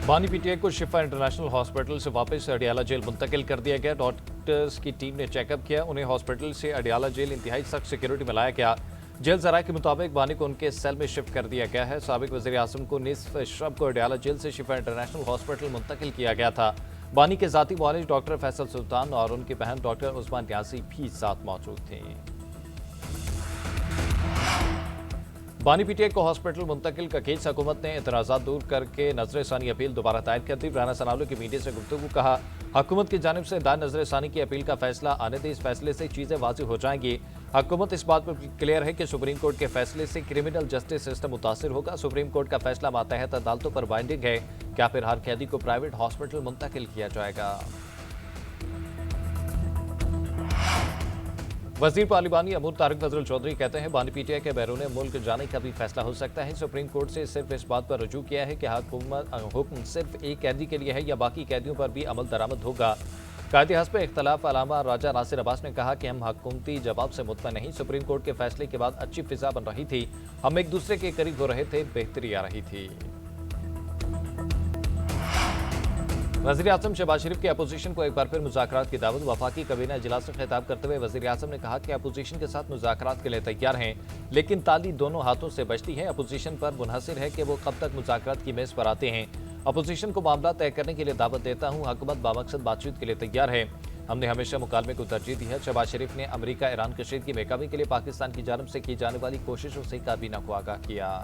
बानी पीटीआई को शिफा international hospital से वापस अडियाला जेल मुंतकिल कर दिया गया। डॉक्टर्स की टीम ने चेकअप किया। उन्हें हॉस्पिटल से अडियाला जेल इंतहाई सख्त सिक्योरिटी में लाया गया। जेल जराये के मुताबिक बानी को उनके सेल में शिफ्ट कर दिया गया है। साबिक वज़ीर आज़म को निसफ शब को अडियाला जेल से शिफा इंटरनेशनल हॉस्पिटल मुंतकिल किया गया था। बानी के ज़ाती मुआलिज डॉक्टर फैसल सुल्तान और उनकी बहन डॉक्टर उस्मान न्याजी भी साथ मौजूद थे। बानी पीटीआई को हॉस्पिटल मुंतकिल का केस हुकूमत ने एतराज़ात दूर करके नजर सानी अपील दोबारा दायर कर दी। राना सनाउल्लाह की मीडिया से गुफ्तगू कहा, हुकूमत की जानिब से दायर नजर सानी की अपील का फैसला आने दे, इस फैसले से चीज़ें वाज़ेह हो जाएंगी। हुकूमत इस बात पर क्लियर है कि सुप्रीम कोर्ट के फैसले से क्रिमिनल जस्टिस सिस्टम मुतासिर होगा। सुप्रीम कोर्ट का फैसला मातहत अदालतों पर बाइंडिंग है। क्या फिर हर कैदी को प्राइवेट हॉस्पिटल मुंतकिल किया जाएगा? वजीर पार्लिमानी अमूर तारिक फजल चौधरी कहते हैं, बानी पीटीआई के बैरून मुल्क जाने का भी फैसला हो सकता है। सुप्रीम कोर्ट से सिर्फ इस बात पर रुजू किया है कि हुक्म सिर्फ एक कैदी के लिए है या बाकी कैदियों पर भी अमल दरामद होगा। कायदे हस्ब इख्तलाफ अलामा राजा नासिर अब्बास ने कहा कि हम हुकूमती जवाब से मुतमईन नहीं। सुप्रीम कोर्ट के फैसले के बाद अच्छी फिजा बन रही थी, हम एक दूसरे के करीब हो रहे थे, बेहतरी आ रही थी। वज़ीर आज़म शहबाज शरीफ की अपोजिशन को एक बार फिर मुज़ाकरात की दावत। वफाकी काबीना इजलास से खिताब करते हुए वज़ीर आज़म ने कहा कि अपोजिशन के साथ मुज़ाकरात के लिए तैयार हैं, लेकिन ताली दोनों हाथों से बजती है। अपोजिशन पर मुनहसिर है कि वो कब तक मुज़ाकरात की मेज़ पर आते हैं। अपोजिशन को मामला तय करने के लिए दावत देता हूँ। हुकूमत बामकसद बातचीत के लिए तैयार है। हमने हमेशा मुकालमे को तरजीह दी है। शहबाज शरीफ ने अमरीका ईरान कशीदगी में कमी के लिए पाकिस्तान की जानिब से की जाने वाली कोशिशों से काबीना को आगाह किया।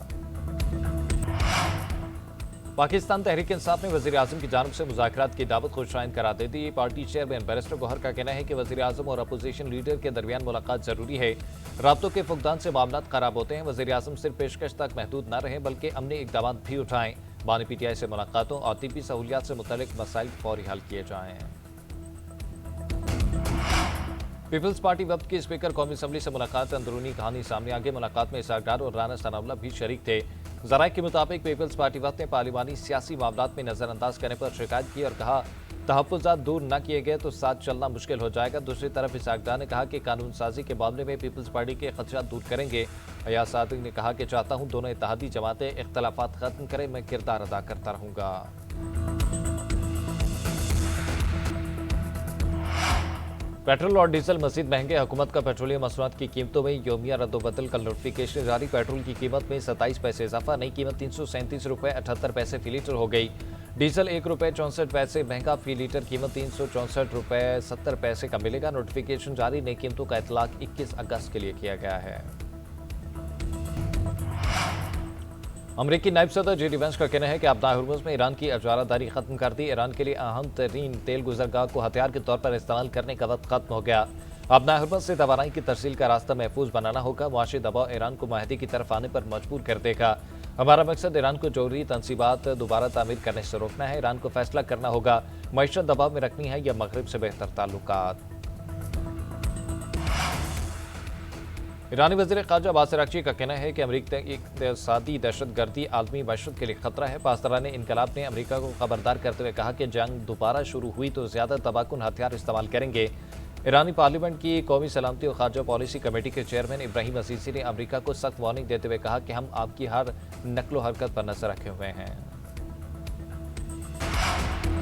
पाकिस्तान तहरीक इंसाफ ने वज़ीर आज़म की जानिब से मुज़ाकरात की दावत खुशआइंद करार दे दी। पार्टी चेयरमैन बैरिस्टर गौहर का कहना है कि वज़ीर आज़म और अपोजिशन लीडर के दरमियान मुलाकात जरूरी है। राब्तों के फुकदान से मामला खराब होते हैं। वज़ीर आज़म सिर्फ पेशकश तक महदूद न रहे बल्कि अमनी इक़दाम भी उठाएं। बानी पीटीआई से मुलाकातों और तिब्बी सहूलियात से मुतल्लिक़ मसाइल फौरी हल किए जाएं। पीपल्स पार्टी वफ्द की स्पीकर कौमी असम्बली से मुलाकात। अंदरूनी कहानी सामने आ गई। मुलाकात में इसाक डार और राना सनाउल्लाह भी शरीक थे। ज़राए के मुताबिक पीपल्स पार्टी वफ्द ने पार्लिमानी सियासी मामलात में नज़रअंदाज करने पर शिकायत की और कहा, तहफ़्फ़ुज़ात दूर न किए गए तो साथ चलना मुश्किल हो जाएगा। दूसरी तरफ इसाक डार ने कहा कि कानून साजी के मामले में पीपल्स पार्टी के खदशात दूर करेंगे। अयाज सादिक ने कहा कि चाहता हूँ दोनों इत्तेहादी जमातें इख्तलाफात खत्म करें, मैं किरदार अदा करता रहूँगा। पेट्रोल और डीजल मज़ीद महंगे। हुकूमत का पेट्रोलियम मसनूआत की कीमतों में योमिया रद्दोबदल का नोटिफिकेशन जारी। पेट्रोल की कीमत में 27 पैसे इजाफा। नई कीमत 337 रुपये 78 पैसे फी लीटर हो गई। डीजल 1 रुपये 64 पैसे महंगा। फी लीटर कीमत 364 रुपये 70 पैसे का मिलेगा। नोटिफिकेशन जारी। नई कीमतों का इतलाक 21 अगस्त के लिए किया गया है। अमरीकी नायब सदर जेडी वेंस का कहना है कि आपदा हुर्मुज़ में ईरान की अजारादारी खत्म कर दी। ईरान के लिए अहम तरीन तेल गुजरगाह को हथियार के तौर पर इस्तेमाल करने का वक्त खत्म हो गया। आपदा हुर्मुज़ से तवानाई की तरसील का रास्ता महफूज बनाना होगा। मुआशी दबाव ईरान को माहदी की तरफ आने पर मजबूर कर देगा। हमारा मकसद ईरान को जोहरी तनसीबात दोबारा तामीर करने से रोकना है। ईरान को फैसला करना होगा मईशत दबाव में रखनी है या मगरब से बेहतर ताल्लुकात। ईरानी वज़ीर ख़ारजा अब्बास अराग़ची का कहना है कि अमरीका इक़्तिसादी दहशतगर्दी आलमी मईशत के लिए खतरा है। पासदारान इनकलाब ने अमरीका को खबरदार करते हुए कहा कि जंग दोबारा शुरू हुई तो ज़्यादा तबाहकुन हथियार इस्तेमाल करेंगे। ईरानी पार्लियामेंट की कौमी सलामती और ख़ारजा पॉलिसी कमेटी के चेयरमैन इब्राहिम अजीज़ी ने अमरीका को सख्त वार्निंग देते हुए कहा कि हम आपकी हर नकलो हरकत पर नजर रखे हुए हैं।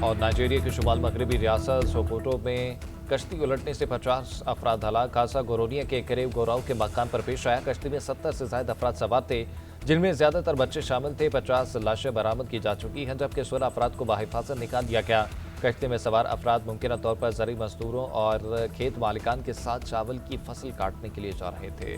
और नाइजीरिया के शुमाल मगरबी रियासत सोकोटो में कश्ती उलटने से 50 अफराद हलाक। हादसा गोरोनिया के करीब गोराव के मकान पर पेश आया। कश्ती में 70 से ज्यादा अफराद सवार थे, जिनमें ज्यादातर बच्चे शामिल थे। 50 लाशें बरामद की जा चुकी हैं, जबकि 16 अफराद को बाहिफाजत निकाल दिया गया। कश्ती में सवार अफराद मुमकिन तौर पर ज़रूरी मजदूरों और खेत मालिकान के साथ चावल की फसल काटने के लिए जा रहे थे।